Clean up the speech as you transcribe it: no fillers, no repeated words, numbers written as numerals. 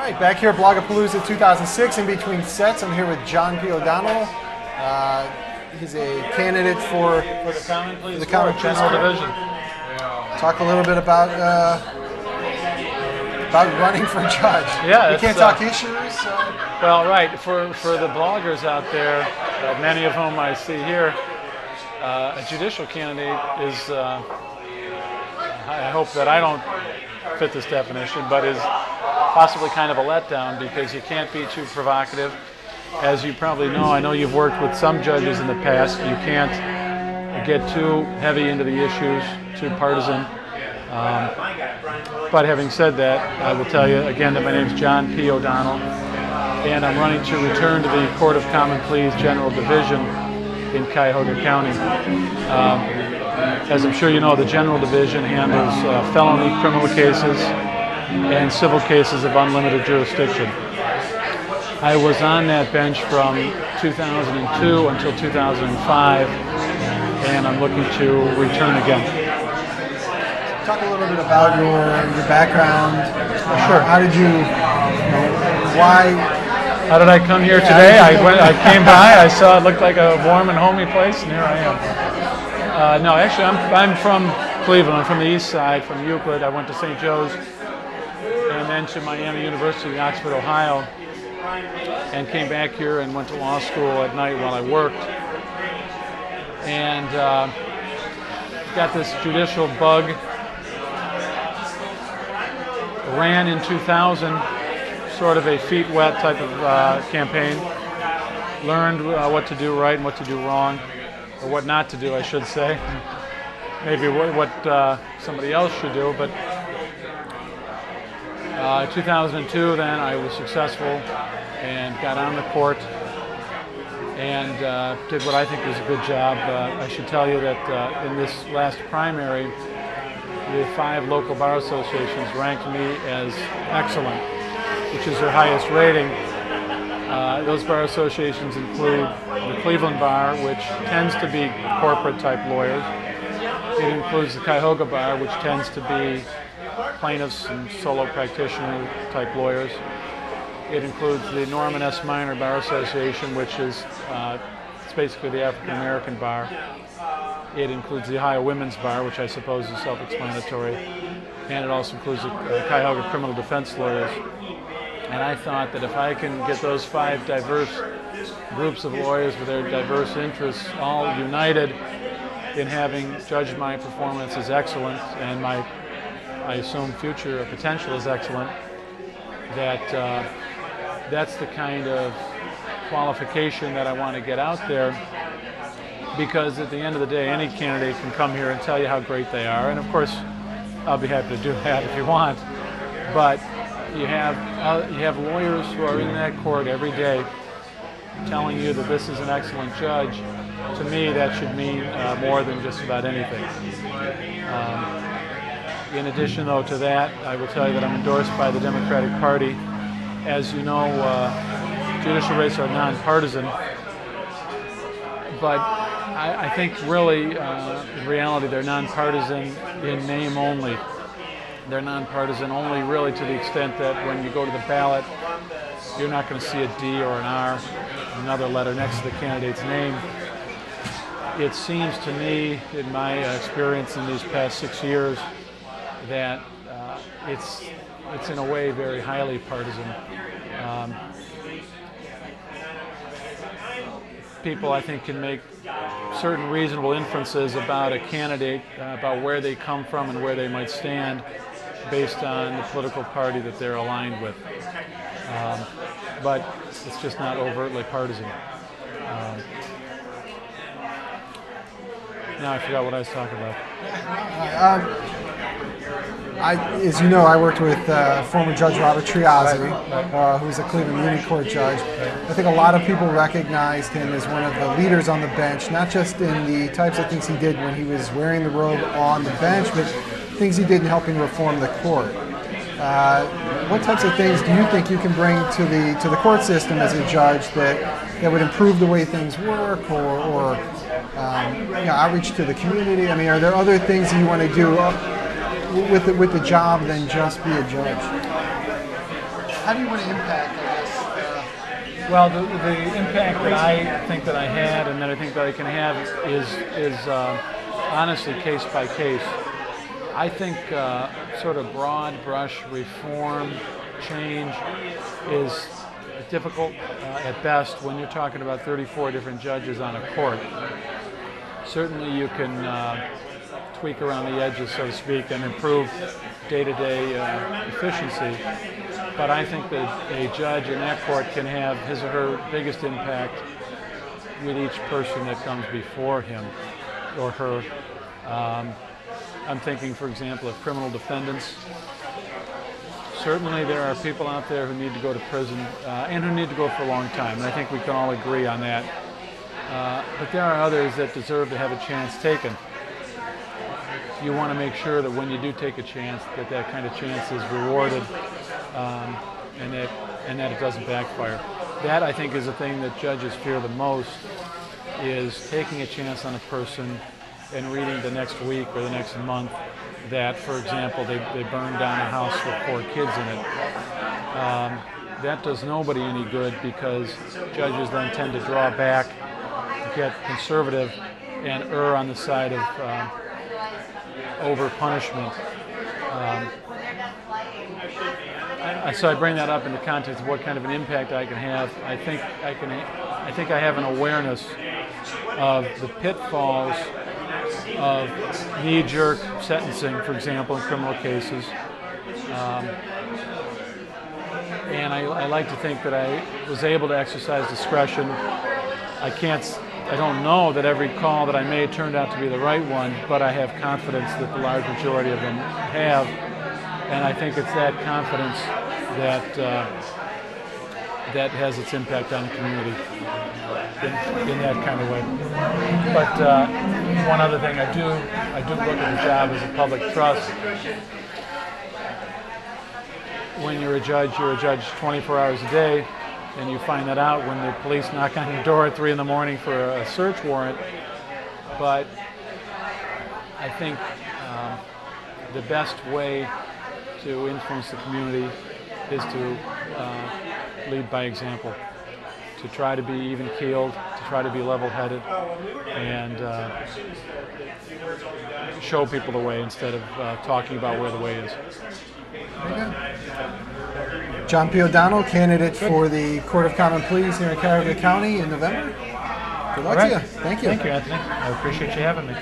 right, back here at Bloggapalooza 2006, in between sets, I'm here with John P. O'Donnell. He's a candidate for the Common Pleas General Division. Talk a little bit about running for judge. Yeah, you can't talk issues. Well, right. For the bloggers out there, many of whom I see here, a judicial candidate is. I hope that I don't fit this definition, but is possibly kind of a letdown because you can't be too provocative. As you probably know, I know you've worked with some judges in the past. You can't get too heavy into the issues, too partisan. But having said that, I will tell you again that my name is John P. O'Donnell, and I'm running to return to the Court of Common Pleas General Division in Cuyahoga County. As I'm sure you know, the General Division handles felony criminal cases and civil cases of unlimited jurisdiction. I was on that bench from 2002 until 2005, and I'm looking to return again. Talk a little bit about your background. Sure. How did you why? How did I come here today? I came by, I saw it looked like a warm and homey place, and here I am. No, actually, I'm from Cleveland. I'm from the east side, from Euclid. I went to St. Joe's and then to Miami University in Oxford, Ohio, and came back here and went to law school at night while I worked. And got this judicial bug. Ran in 2000, sort of a feet wet type of campaign. Learned what to do right and what to do wrong, or what not to do, I should say. Maybe what somebody else should do, but 2002 then I was successful and got on the court and did what I think was a good job. I should tell you that in this last primary, the 5 local bar associations ranked me as excellent, which is their highest rating. Those bar associations include the Cleveland Bar, which tends to be corporate type lawyers. It includes the Cuyahoga Bar, which tends to be plaintiffs and solo practitioner type lawyers. It includes the Norman S. Minor Bar Association, which is it's basically the African American bar. It includes the Ohio Women's Bar, which I suppose is self-explanatory, and it also includes the Cuyahoga Criminal Defense Lawyers. And I thought that if I can get those 5 diverse groups of lawyers with their diverse interests all united in having judged my performance as excellent and my, I assume, future potential is excellent, that that's the kind of qualification that I want to get out there. Because at the end of the day, any candidate can come here and tell you how great they are, and of course, I'll be happy to do that if you want. But you have lawyers who are in that court every day telling you that this is an excellent judge. To me, that should mean more than just about anything. In addition, though, to that, I will tell you that I'm endorsed by the Democratic Party. As you know, judicial races are nonpartisan, but I think really, in reality, they're nonpartisan in name only. They're nonpartisan only really to the extent that when you go to the ballot, you're not going to see a D or an R, another letter next to the candidate's name. It seems to me, in my experience in these past 6 years, that it's in a way very highly partisan. People, I think, can make certain reasonable inferences about a candidate, about where they come from and where they might stand based on the political party that they're aligned with. But it's just not overtly partisan. Now I forgot what I was talking about. As you know, I worked with former Judge Robert Triazzi, who's a Cleveland Uni Court judge. I think a lot of people recognized him as one of the leaders on the bench, not just in the types of things he did when he was wearing the robe on the bench, but things he did in helping reform the court. What types of things do you think you can bring to the court system as a judge that would improve the way things work, or outreach to the community? I mean, are there other things that you want to do with the job than just be a judge? how do you want to impact, I guess? Well, the impact that I think that I had and that I think that I can have is honestly case by case. I think sort of broad brush reform change is difficult at best when you're talking about 34 different judges on a court. Certainly you can tweak around the edges, so to speak, and improve day-to-day efficiency. But I think that a judge in that court can have his or her biggest impact with each person that comes before him or her. I'm thinking, for example, of criminal defendants. Certainly there are people out there who need to go to prison and who need to go for a long time, and I think we can all agree on that. But there are others that deserve to have a chance taken. You want to make sure that when you do take a chance, that that kind of chance is rewarded and that it doesn't backfire. That, I think, is the thing that judges fear the most, is taking a chance on a person and reading the next week or the next month that, for example, they burned down a house with 4 kids in it. That does nobody any good, because judges then tend to draw back, get conservative, and err on the side of over punishment. So I bring that up in the context of what kind of an impact I can have. I think I have an awareness of the pitfalls of knee-jerk sentencing, for example, in criminal cases. And I like to think that I was able to exercise discretion. I don't know that every call that I made turned out to be the right one, but I have confidence that the large majority of them have. And I think it's that confidence that has its impact on the community in that kind of way. But one other thing, I do look at the job as a public trust. When you're a judge 24 hours a day, and you find that out when the police knock on your door at 3 in the morning for a search warrant. But I think the best way to influence the community is to lead by example, to try to be even-keeled, to try to be level-headed, and show people the way instead of talking about where the way is. John P. O'Donnell, candidate for the Court of Common Pleas here in Cuyahoga County in November. Good luck to you. Thank you. Thank you, Anthony. I appreciate you having me.